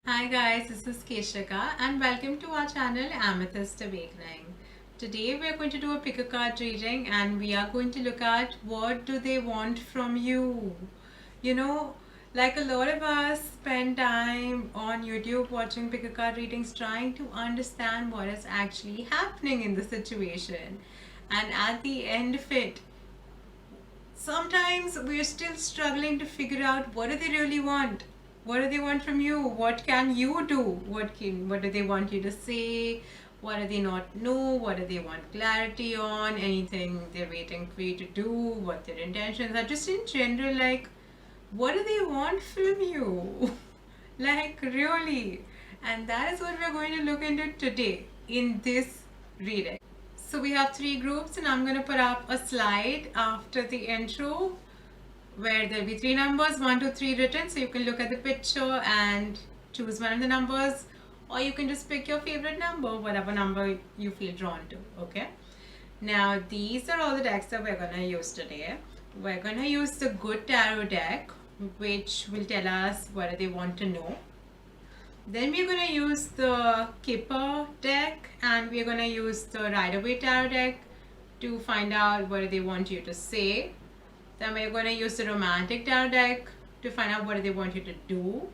Hi guys, this is Keshika and welcome to our channel Amethyst Awakening. Today we are going to do a pick a card reading and we are going to look at what do they want from you. You know, like a lot of us spend time on YouTube watching pick a card readings trying to understand what is actually happening in the situation. And at the end of it, sometimes we're still struggling to figure out what do they really want. What do they want from you? What can you do? What do they want you to say? What do they not know? What do they want clarity on? Anything they're waiting for you to do? What their intentions are? Just in general, like what do they want from you? Like really. And that is what we're going to look into today in this reading. So we have three groups and I'm going to put up a slide after the intro where there'll be three numbers, 1, 2, 3 written. So you can look at the picture and choose one of the numbers, or you can just pick your favorite number, whatever number you feel drawn to. Okay. Now these are all the decks that we're going to use today. We're going to use the Good Tarot deck, which will tell us what they want to know. Then we're going to use the Kipper deck and we're going to use the Rider-Waite Tarot deck to find out what they want you to say. Then we're going to use the Romantic Tarot deck to find out what they want you to do.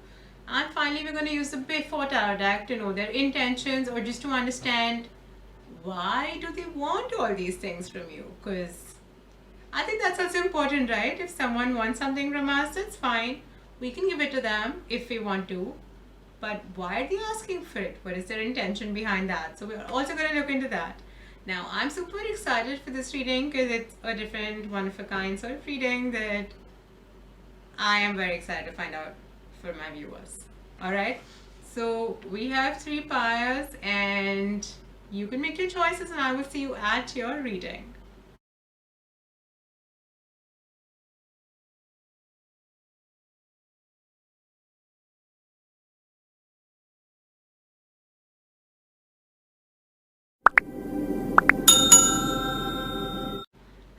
And finally, we're going to use the Before Tarot deck to know their intentions or just to understand why do they want all these things from you. Because I think that's also important, right? If someone wants something from us, that's fine. We can give it to them if we want to. But why are they asking for it? What is their intention behind that? So we're also going to look into that. Now, I'm super excited for this reading because it's a different, one-of-a-kind sort of reading that I am very excited to find out for my viewers. Alright, so we have three piles and you can make your choices and I will see you at your reading.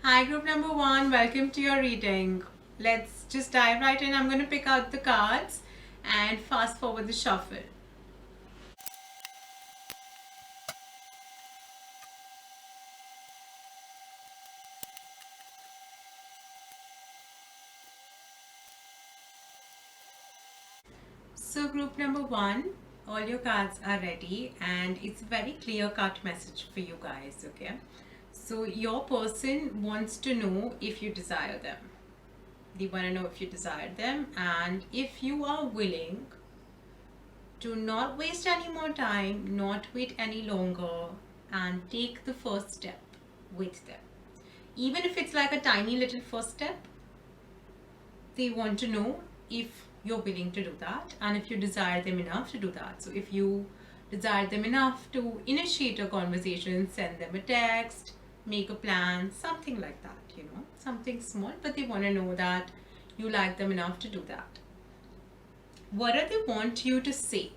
Hi group number 1, welcome to your reading. Let's just dive right in. I'm going to pick out the cards and fast forward the shuffle. So group number 1, all your cards are ready and it's a very clear cut message for you guys, okay? So your person wants to know if you desire them. They want to know if you desire them and if you are willing to not waste any more time, not wait any longer and take the first step with them. Even if it's like a tiny little first step, they want to know if you're willing to do that and if you desire them enough to do that. So if you desire them enough to initiate a conversation, send them a text, make a plan, something like that, something small, but they want to know that you like them enough to do that. What do they want you to say?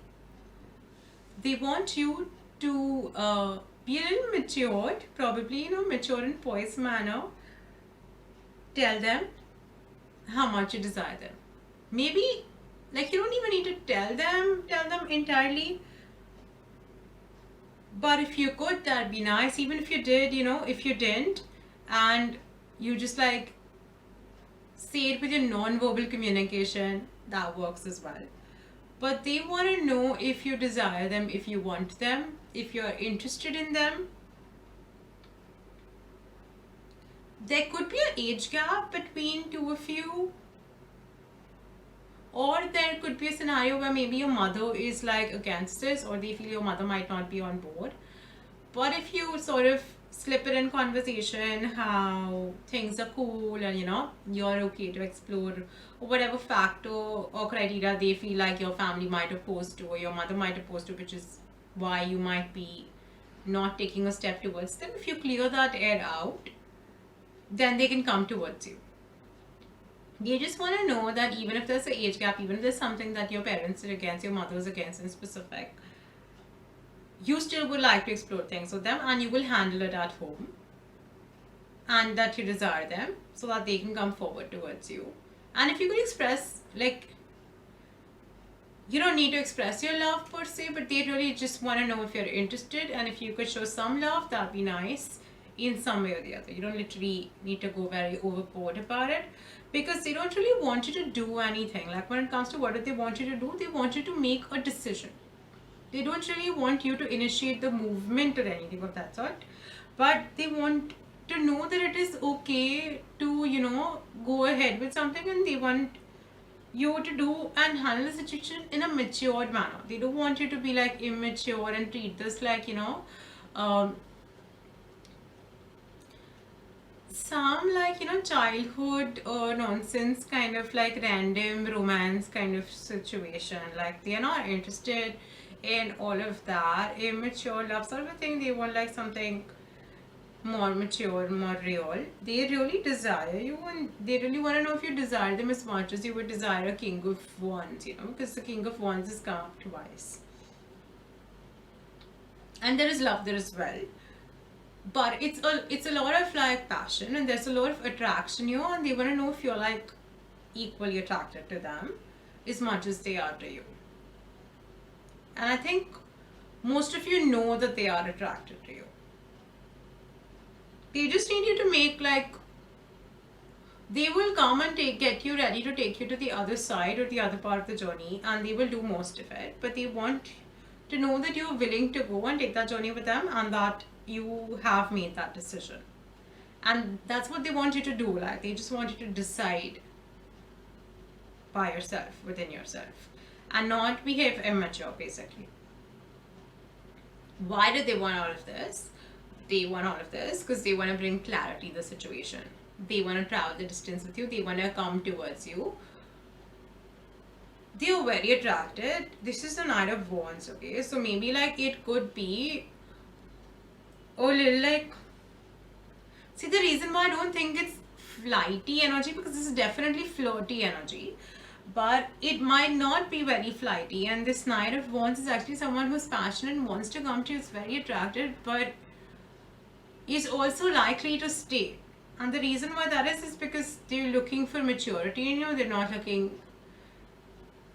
They want you to be a little matured, probably, mature in poised manner. Tell them how much you desire them. Maybe like you don't even need to tell them entirely, but if you could, that'd be nice. Even if you did, if you didn't and you just like say it with your non-verbal communication, that works as well. But they want to know if you desire them, if you want them, if you're interested in them. There could be an age gap between two of you, or there could be a scenario where maybe your mother is like against this or they feel your mother might not be on board. But if you sort of slip it in conversation how things are cool and you're okay to explore or whatever factor or criteria they feel like your family might oppose to or your mother might oppose to, which is why you might be not taking a step towards them, if you clear that air out, then they can come towards you. They just want to know that even if there's an age gap, even if there's something that your parents are against, your mother is against in specific, you still would like to explore things with them and you will handle it at home, and that you desire them so that they can come forward towards you. And if you could express like you don't need to express your love per se, but they really just want to know if you're interested, and if you could show some love, that'd be nice in some way or the other. You don't literally need to go very overboard about it, because they don't really want you to do anything. Like when it comes to what do they want you to do, they want you to make a decision. They don't really want you to initiate the movement or anything of that sort, but they want to know that it is okay to, go ahead with something, and they want you to do and handle the situation in a matured manner. They don't want you to be like immature and treat this like, um, some like, childhood nonsense kind of like random romance kind of situation. Like they are not interested in all of that immature love sort of a thing. They want like something more mature, more real. They really desire you, and they really want to know if you desire them as much as you would desire a king of wands, because the king of wands is come up twice. And there is love there as well. But it's a lot of like passion, and there's a lot of attraction here, and they want to know if you're like equally attracted to them as much as they are to you. And I think most of you know that they are attracted to you. They just need you to make like, they will come and get you ready to take you to the other side or the other part of the journey, and they will do most of it, but they want to know that you're willing to go and take that journey with them, and that you have made that decision. And that's what they want you to do. Like they just want you to decide by yourself, within yourself, and not behave immature basically. Why do they want all of this? They want all of this because they want to bring clarity to the situation. They want to travel the distance with you. They want to come towards you. They are very attracted. This is the Knight of Wands, okay? So maybe like it could be a little like, see, the reason why I don't think it's flighty energy, because this is definitely flirty energy, but it might not be very flighty. And this Knight of Wands is actually someone who's passionate and wants to come to you. It's very attracted, but is also likely to stay. And the reason why that is because they're looking for maturity in you. They're not looking,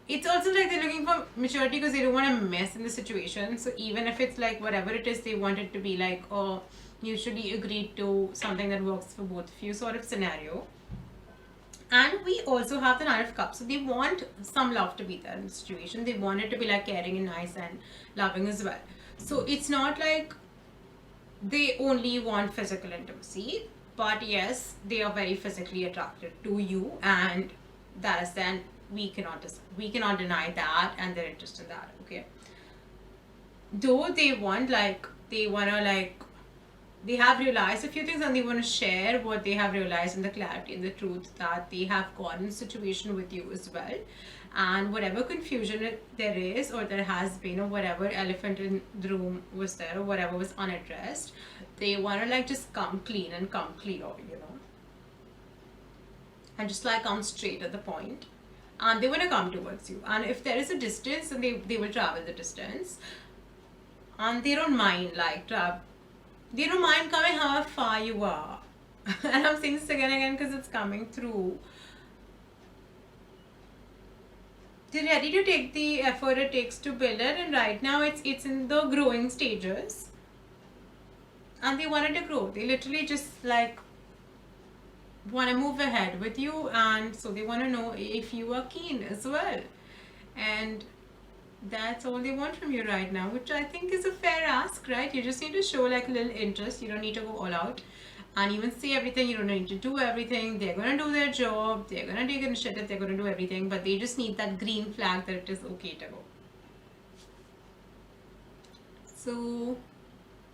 it's also like they're looking for maturity because they don't want to mess in the situation. So even if it's like whatever it is, they want it to be like a mutually agreed to something that works for both of you sort of scenario. And we also have the Knight of Cups. So they want some love to be there in the situation. They want it to be like caring and nice and loving as well. So it's not like they only want physical intimacy, but yes, they are very physically attracted to you, and that is then we cannot deny that, and they're interested in that, okay? Though they want they have realized a few things, and they want to share what they have realized and the clarity and the truth that they have got in the situation with you as well. And whatever confusion there is, or there has been, or whatever elephant in the room was there, or whatever was unaddressed, they want to like just come clean and come clear, and just like come straight at the point. And they want to come towards you, and if there is a distance, then they will travel the distance, and they don't mind like they don't mind coming however far you are. And I'm saying this again because it's coming through. They're ready to take the effort it takes to build it, and right now it's in the growing stages, and they wanted to grow. They literally just like want to move ahead with you, and so they want to know if you are keen as well. And that's all they want from you right now, which I think is a fair ask, right? You just need to show like a little interest. You don't need to go all out and even say everything. You don't need to do everything. They're going to do their job. They're going to take initiative. They're going to do everything, but they just need that green flag that it is okay to go. So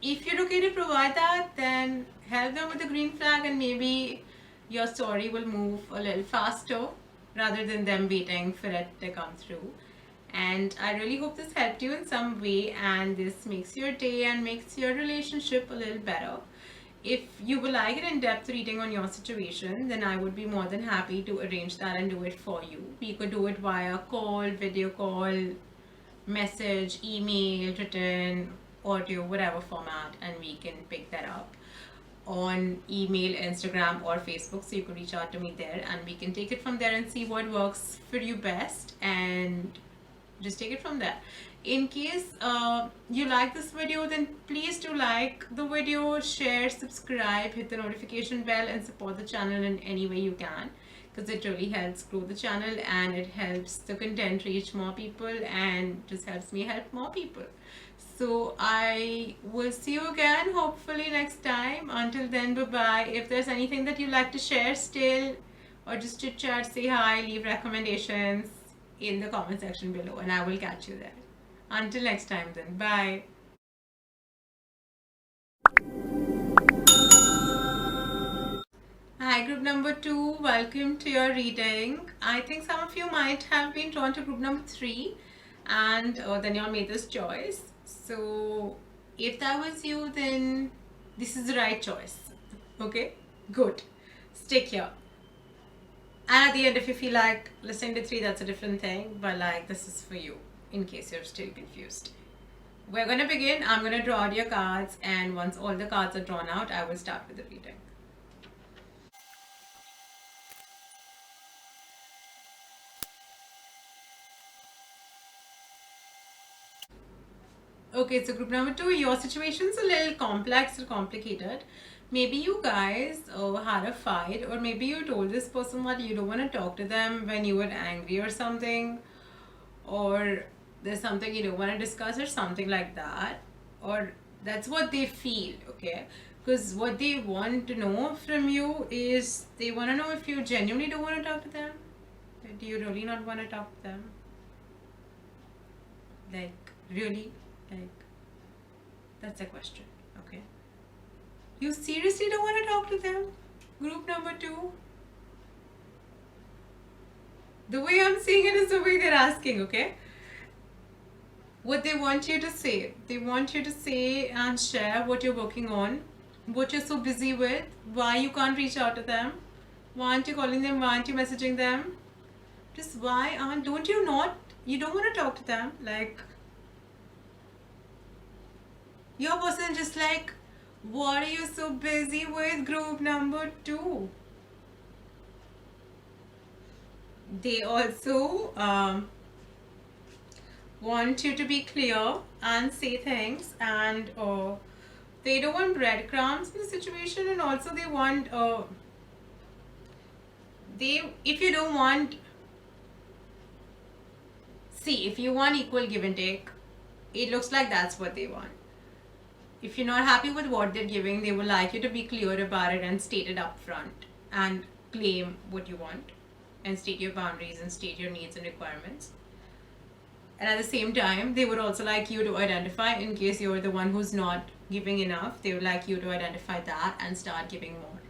if you're okay to provide that, then help them with the green flag, and maybe your story will move a little faster rather than them waiting for it to come through. And I really hope this helped you in some way, and this makes your day and makes your relationship a little better. If you would like an in-depth reading on your situation, then I would be more than happy to arrange that and do it for you. We could do it via call, video call, message, email, written, audio, whatever format, and we can pick that up on email, Instagram, or Facebook. So you could reach out to me there, and we can take it from there and see what works for you best. And just take it from there. In case you like this video, then please do like the video, share, subscribe, hit the notification bell, and support the channel in any way you can, because it really helps grow the channel and it helps the content reach more people and just helps me help more people. So I will see you again hopefully next time. Until then, bye bye. If there's anything that you'd like to share still, or just chit chat, say hi, leave recommendations in the comment section below, and I will catch you there. Until next time, then bye. Hi, group number 2, welcome to your reading. I think some of you might have been drawn to group number 3, and then you all made this choice. So if that was you, then this is the right choice. Okay, good, stick here. And at the end, if you feel like listening to 3, that's a different thing, but like this is for you in case you're still confused. We're gonna begin. I'm gonna draw out your cards, and once all the cards are drawn out, I will start with the reading. Okay, so group number 2, your situation's a little complex or complicated. Maybe you guys had a fight, or maybe you told this person that you don't want to talk to them when you were angry or something, or there's something you don't want to discuss or something like that, or that's what they feel, okay? Because what they want to know from you is they want to know if you genuinely don't want to talk to them. Do you really not want to talk to them? Like, really? Like, that's a question, okay? You seriously don't want to talk to them? Group number 2? The way I'm seeing it is the way they're asking, okay? What they want you to say. They want you to say and share what you're working on, what you're so busy with, why you can't reach out to them, why aren't you calling them, why aren't you messaging them? Just why aren't, don't you not, you don't want to talk to them? Like, your person just like, what are you so busy with, group number 2? They also want you to be clear and say things, and they don't want breadcrumbs in the situation, and also they want if you don't want, see, if you want equal give and take, it looks like that's what they want. If you're not happy with what they're giving, they would like you to be clear about it and state it up front and claim what you want and state your boundaries and state your needs and requirements. And at the same time, they would also like you to identify, in case you're the one who's not giving enough, they would like you to identify that and start giving more.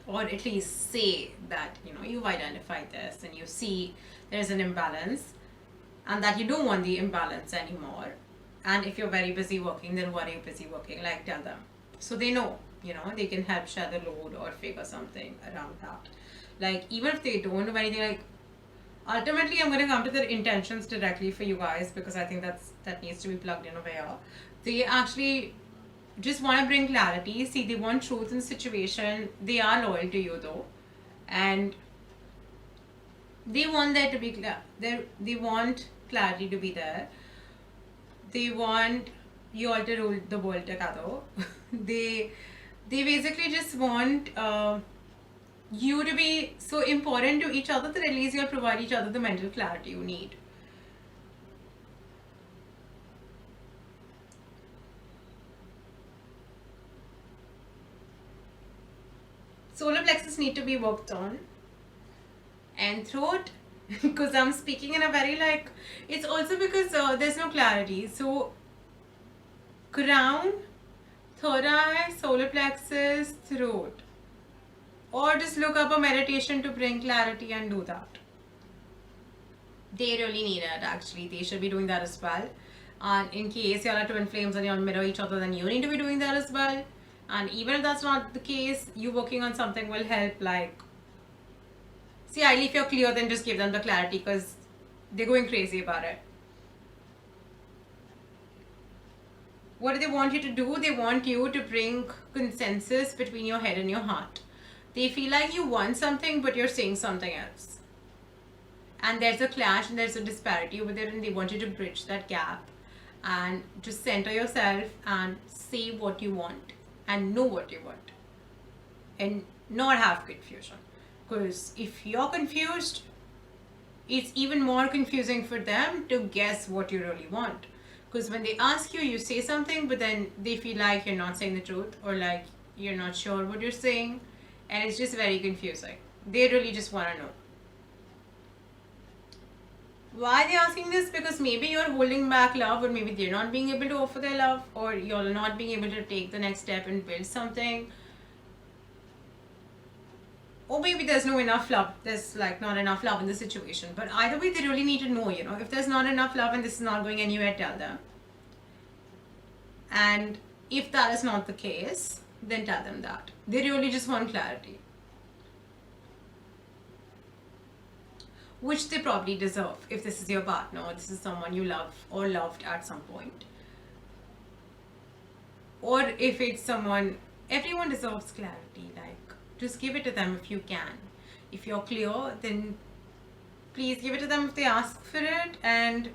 Or at least say that, you know, you've identified this and you see there's an imbalance, and that you don't want the imbalance anymore. And if you're very busy working, then what are you busy working? Like, tell them. So they know, you know, they can help share the load or figure something around that. Like, even if they don't do anything, like, ultimately I'm going to come to their intentions directly for you guys, because I think that needs to be plugged in over here. They actually just want to bring clarity. See, they want truth in the situation. They are loyal to you though. And they want there to be they want clarity to be there. They want you all to rule the world together. they basically just want you to be so important to each other that at least you'll provide each other the mental clarity you need. Solar plexus need to be worked on. And throat, because I'm speaking in a very like, it's also because there's no clarity. So crown, third eye, solar plexus, throat. Or just look up a meditation to bring clarity and do that. They really need it actually. They should be doing that as well. And in case you all are twin flames and you all mirror each other, then you need to be doing that as well. And even if that's not the case, you working on something will help. Like, see, ideally if you're clear, then just give them the clarity, because they're going crazy about it. What do they want you to do? They want you to bring consensus between your head and your heart. They feel like you want something, but you're saying something else. and there's a clash and there's a disparity over there, and they want you to bridge that gap and just center yourself and say what you want and know what you want and not have confusion. Because if you're confused, it's even more confusing for them to guess what you really want. Because when they ask you, you say something, but then they feel like you're not saying the truth, or like you're not sure what you're saying, and it's just very confusing. They really just want to know. Why they're asking this? Because maybe you're holding back love, or maybe they're not being able to offer their love, or you're not being able to take the next step and build something. Or maybe there's no enough love. There's like not enough love in the situation. But either way, they really need to know, if there's not enough love and this is not going anywhere, tell them. And if that is not the case, then tell them that. They really just want clarity, which they probably deserve if this is your partner or this is someone you love or loved at some point. Or if it's someone, everyone deserves clarity. Like, just give it to them if you can. If you're clear, then please give it to them if they ask for it, and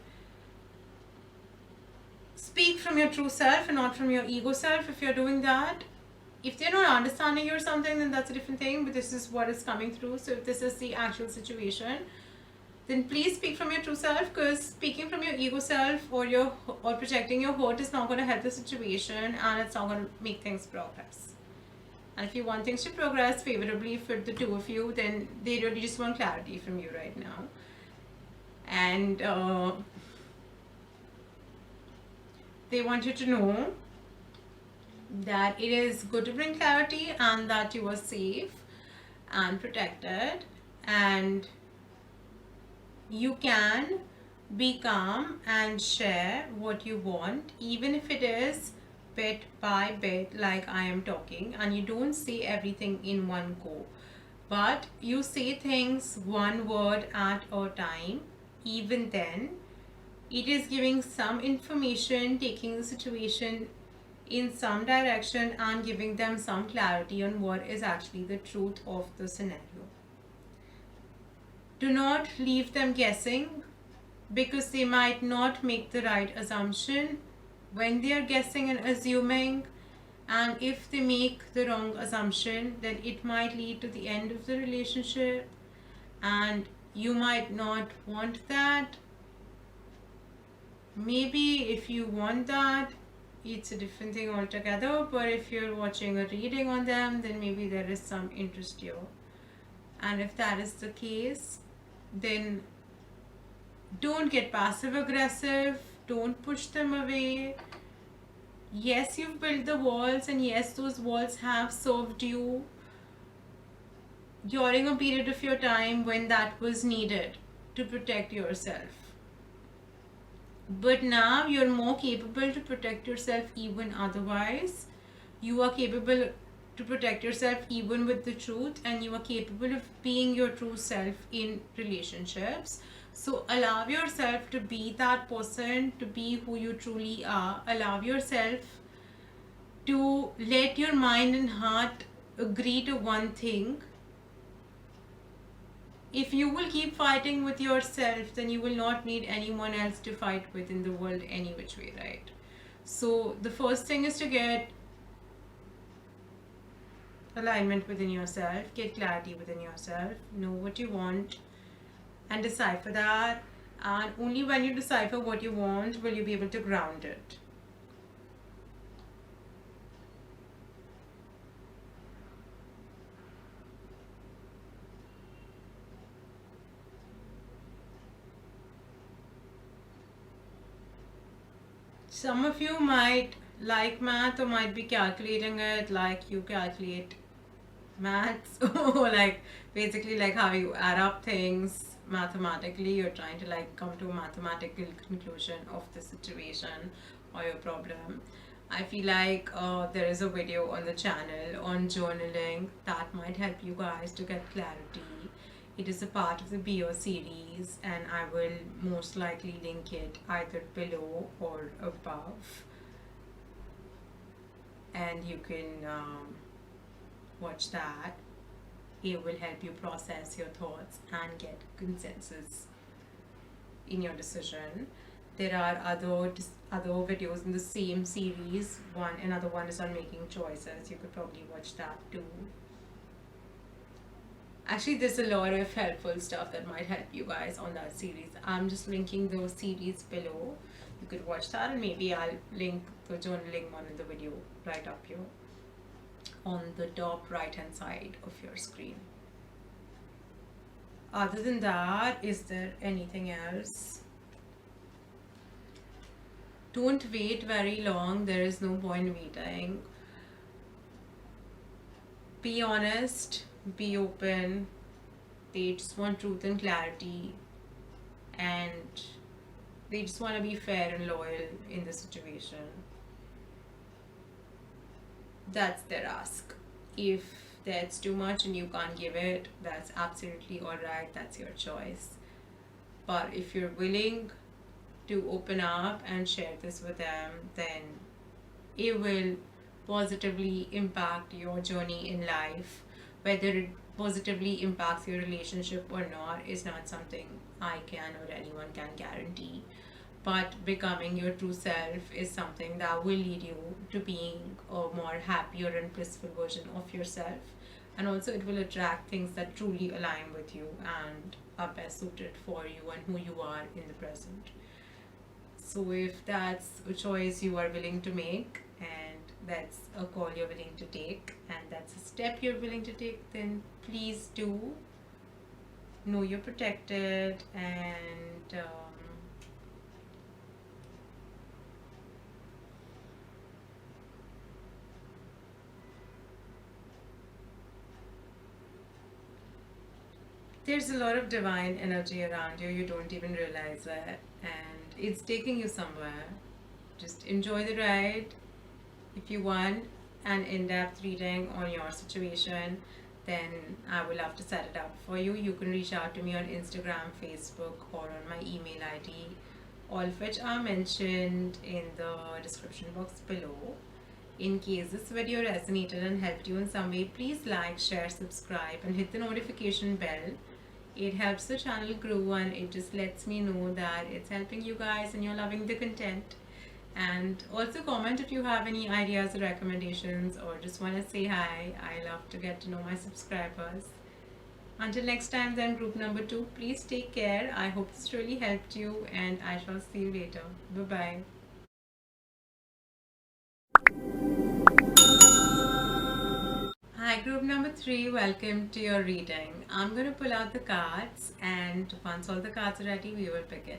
speak from your true self and not from your ego self if you're doing that. If they're not understanding you or something, then that's a different thing, but this is what is coming through. So if this is the actual situation, then please speak from your true self, because speaking from your ego self or projecting your hurt is not going to help the situation, and it's not going to make things progress. And if you want things to progress favorably for the two of you, then they really just want clarity from you right now. And they want you to know that it is good to bring clarity and that you are safe and protected, and you can be calm and share what you want, even if it is bit by bit, like I am talking, and you don't say everything in one go, but you say things one word at a time. Even then, it is giving some information, taking the situation in some direction and giving them some clarity on what is actually the truth of the scenario. Do not leave them guessing, because they might not make the right assumption when they are guessing and assuming, and if they make the wrong assumption, then it might lead to the end of the relationship, and you might not want that. Maybe if you want that, it's a different thing altogether, but if you're watching a reading on them, then maybe there is some interest here. And if that is the case, then don't get passive aggressive, don't push them away. Yes, you've built the walls, and yes, those walls have served you during a period of your time when that was needed to protect yourself. But now you're more capable to protect yourself even otherwise. You are capable to protect yourself even with the truth, and you are capable of being your true self in relationships. So allow yourself to be that person, to be who you truly are. Allow yourself to let your mind and heart agree to one thing. If you will keep fighting with yourself, then you will not need anyone else to fight with in the world any which way, right? So the first thing is to get alignment within yourself, get clarity within yourself, know what you want, and decipher that. And only when you decipher what you want will you be able to ground it. Some of you might like math or might be calculating it like you calculate maths, or like basically like how you add up things mathematically. You're trying to like come to a mathematical conclusion of the situation or your problem. I feel like there is a video on the channel on journaling that might help you guys to get clarity. It is a part of the BO series, and I will most likely link it either below or above, and you can watch that. It will help you process your thoughts and get consensus in your decision. There are other videos in the same series. Another one is on making choices. You could probably watch that too. Actually, there's a lot of helpful stuff that might help you guys on that series. I'm just linking those series below. You could watch that, and maybe I'll link the journaling one in the video right up here on the top right hand side of your screen. Other than that, is there anything else? Don't wait very long. There is no point waiting. Be honest, be open. They just want truth and clarity, and they just want to be fair and loyal in the situation. That's their ask. If that's too much and you can't give it, that's absolutely alright. That's your choice. But if you're willing to open up and share this with them, then it will positively impact your journey in life. Whether it positively impacts your relationship or not is not something I can or anyone can guarantee. But becoming your true self is something that will lead you to being a more happier and blissful version of yourself. And also, it will attract things that truly align with you and are best suited for you and who you are in the present. So, if that's a choice you are willing to make, and that's a call you're willing to take, and that's a step you're willing to take, then please do know you're protected, and there's a lot of divine energy around you. You don't even realize that, and it's taking you somewhere. Just enjoy the ride. If you want an in-depth reading on your situation, then I would love to set it up for you. You can reach out to me on Instagram, Facebook, or on my email ID, all of which are mentioned in the description box below. In case this video resonated and helped you in some way, please like, share, subscribe, and hit the notification bell. It helps the channel grow, and it just lets me know that it's helping you guys and you're loving the content. And also comment if you have any ideas or recommendations, or just want to say hi. I love to get to know my subscribers. Until next time then, group number 2, please take care. I hope this really helped you, and I shall see you later. Bye bye. Hi group number 3, welcome to your reading. I'm going to pull out the cards, and once all the cards are ready, we will begin.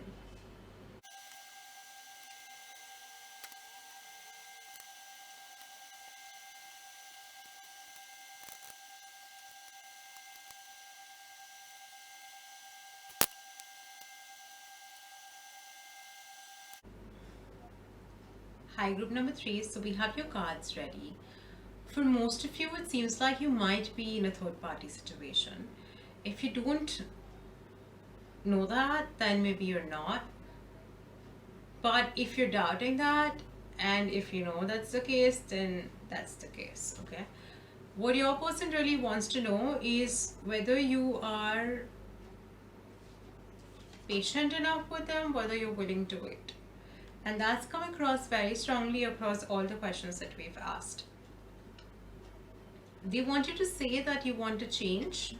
Hi group number 3, so we have your cards ready. For most of you, it seems like you might be in a third party situation. If you don't know that, then maybe you're not. But if you're doubting that, and if you know that's the case, then that's the case, okay? What your person really wants to know is whether you are patient enough with them, whether you're willing to wait. And that's come across very strongly across all the questions that we've asked. They want you to say that you want to change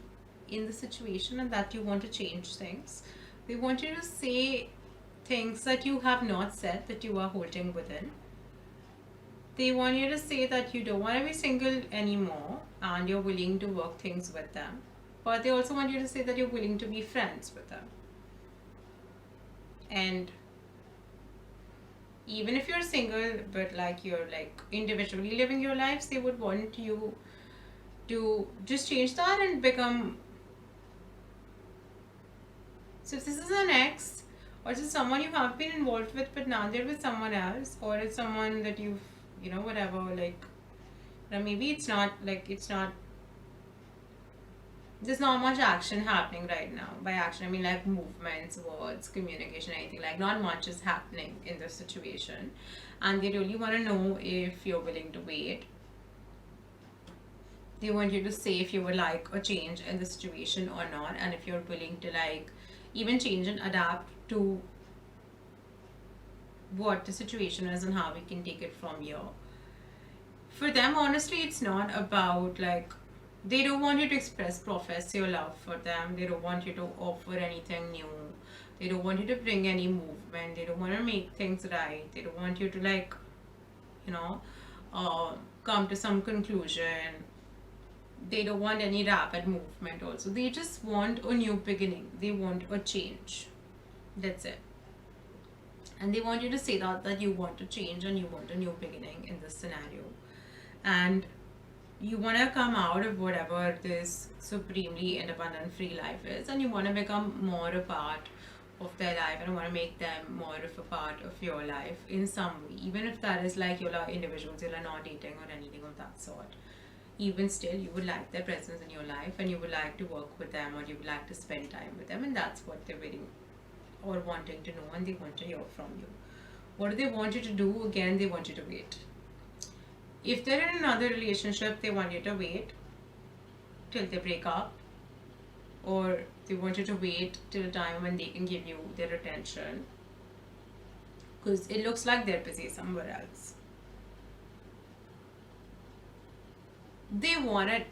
in the situation and that you want to change things. They want you to say things that you have not said, that you are holding within. They want you to say that you don't want to be single anymore and you're willing to work things with them. But they also want you to say that you're willing to be friends with them. And even if you're single, but like you're like individually living your lives, they would want you to just change that and become. So if this is an ex, or just someone you have been involved with but now they're with someone else, or it's someone that you've, whatever, like, maybe it's not, there's not much action happening right now. By action I mean like movements, words, communication, anything. Like not much is happening in this situation, and they really want to know if you're willing to wait. They want you to say if you would like a change in the situation or not, and if you're willing to like even change and adapt to what the situation is and how we can take it from here. For them, honestly, it's not about like, they don't want you to profess your love for them. They don't want you to offer anything new. They don't want you to bring any movement. They don't want to make things right. They don't want you to like, you know, come to some conclusion. They don't want any rapid movement also. They just want a new beginning. They want a change. That's it. And they want you to say that you want to change and you want a new beginning in this scenario. And you want to come out of whatever this supremely independent free life is, and you want to become more a part of their life, and want to make them more of a part of your life in some way, even if that is like you're individuals, you're not dating or anything of that sort. Even still, you would like their presence in your life, and you would like to work with them, or you would like to spend time with them, and that's what they're waiting or wanting to know, and they want to hear from you. What do they want you to do? Again, they want you to wait. If they're in another relationship, they want you to wait till they break up, or they want you to wait till a time when they can give you their attention, because it looks like they're busy somewhere else. They want it,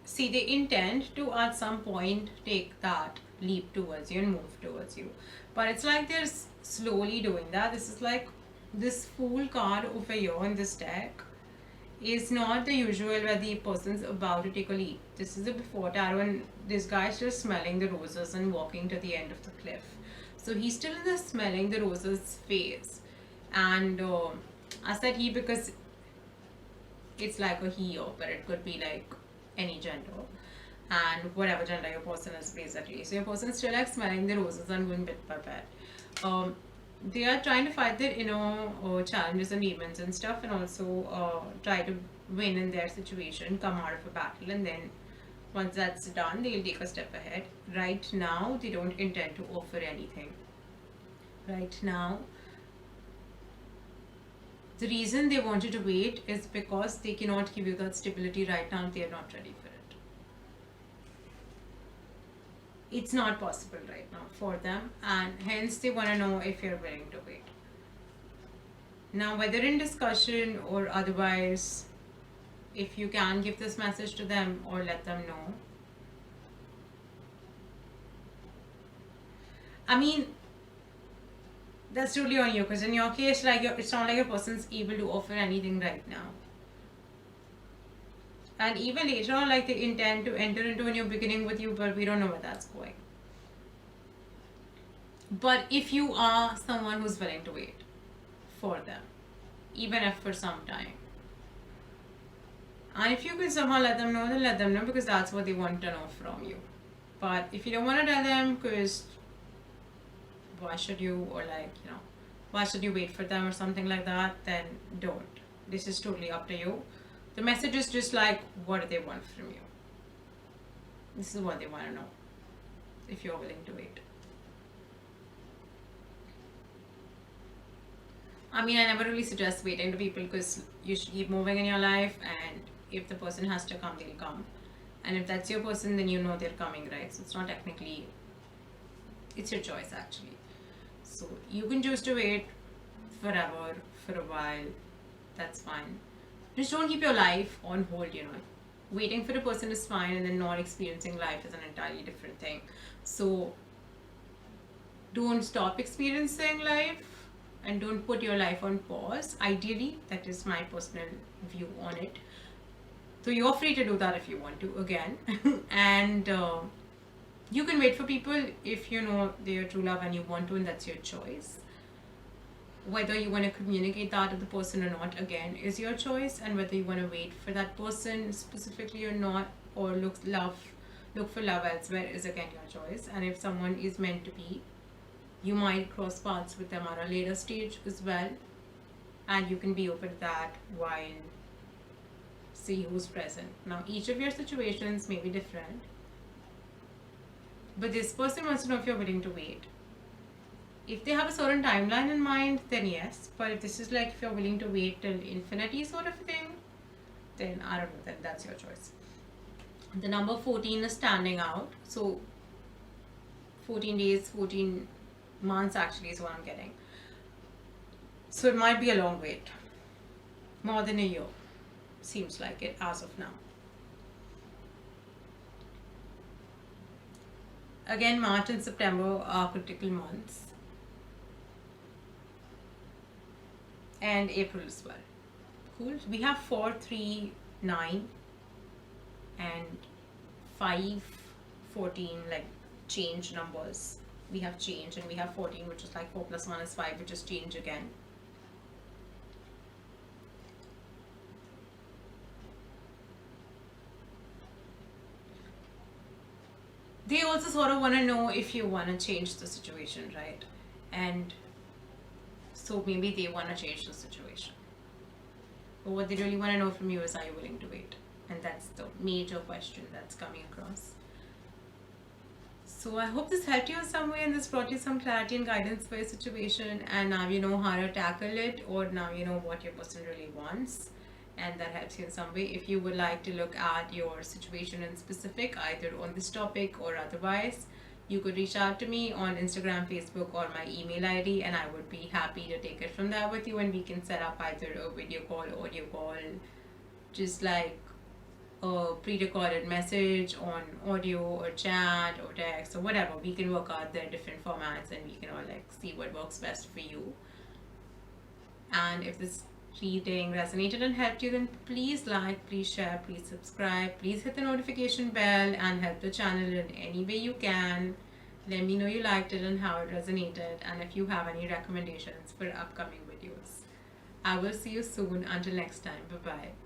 see, they intend to at some point take that leap towards you and move towards you, but it's like they're slowly doing that. This is like this Fool card over here in this deck is not the usual where the person's about to take a leap. This is the before tarot, and this guy's just smelling the roses and walking to the end of the cliff. So he's still in the smelling the roses phase. And I said he because it's like a he or, but it could be like any gender. And whatever gender your person is basically. So your person is still like smelling the roses and going bit by bit. They are trying to fight their inner challenges and demons and stuff, and also try to win in their situation, come out of a battle, and then once that's done, they'll take a step ahead. Right now, they don't intend to offer anything. Right now, the reason they want you to wait is because they cannot give you that stability right now. They are not ready for it. It's not possible right now for them, and hence they want to know if you're willing to wait. Now, whether in discussion or otherwise, if you can give this message to them or let them know. I mean, that's totally on you, because in your case, like it's not like your person's able to offer anything right now. And even later on, like they intend to enter into a new beginning with you, but we don't know where that's going. But if you are someone who's willing to wait for them, even if for some time, and if you can somehow let them know, then let them know, because that's what they want to know from you. But if you don't want to tell them, because why should you, or like, why should you wait for them or something like that, then don't. This is totally up to you. The message is just like, what do they want from you? This is what they want to know, if you're willing to wait. I mean, I never really suggest waiting to people, because you should keep moving in your life, and if the person has to come, they'll come. And if that's your person, then you know they're coming, right? So it's not technically, it's your choice actually. So you can choose to wait forever, for a while, that's fine. Just don't keep your life on hold, Waiting for a person is fine, and then not experiencing life is an entirely different thing. So don't stop experiencing life, and don't put your life on pause. Ideally, that is my personal view on it. So you're free to do that if you want to, again. And you can wait for people if you know they're your true love and you want to, and that's your choice. Whether you want to communicate that to the person or not, again, is your choice. And whether you want to wait for that person specifically or not, or look for love elsewhere, is again your choice. And if someone is meant to be, you might cross paths with them at a later stage as well, and you can be open to that while see who's present. Now, each of your situations may be different, but this person wants to know if you're willing to wait. If they have a certain timeline in mind, then yes. But if this is like if you're willing to wait till infinity sort of thing, then I don't know, then that's your choice. The number 14 is standing out. So 14 days, 14 Months actually is what I'm getting. So it might be a long wait. More than a year. Seems like it as of now. Again, March and September are critical months. And April as well. Cool. We have 4, 3, 9 and 5, 14, like change numbers. We have change, and we have 14, which is like 4 plus 1 is 5, which is change again. They also sort of want to know if you want to change the situation, right? And so maybe they want to change the situation. But what they really want to know from you is, are you willing to wait? And that's the major question that's coming across. So I hope this helped you in some way, and this brought you some clarity and guidance for your situation, and now you know how to tackle it, or now you know what your person really wants, and that helps you in some way. If you would like to look at your situation in specific, either on this topic or otherwise, you could reach out to me on Instagram, Facebook, or my email ID, and I would be happy to take it from there with you, and we can set up either a video call, audio call, just like a pre-recorded message on audio or chat or text or whatever. We can work out the different formats, and we can all like see what works best for you. And if this reading resonated and helped you, then please like, please share, please subscribe, please hit the notification bell, and help the channel in any way you can. Let me know you liked it and how it resonated, and if you have any recommendations for upcoming videos. I will see you soon. Until next time, bye bye.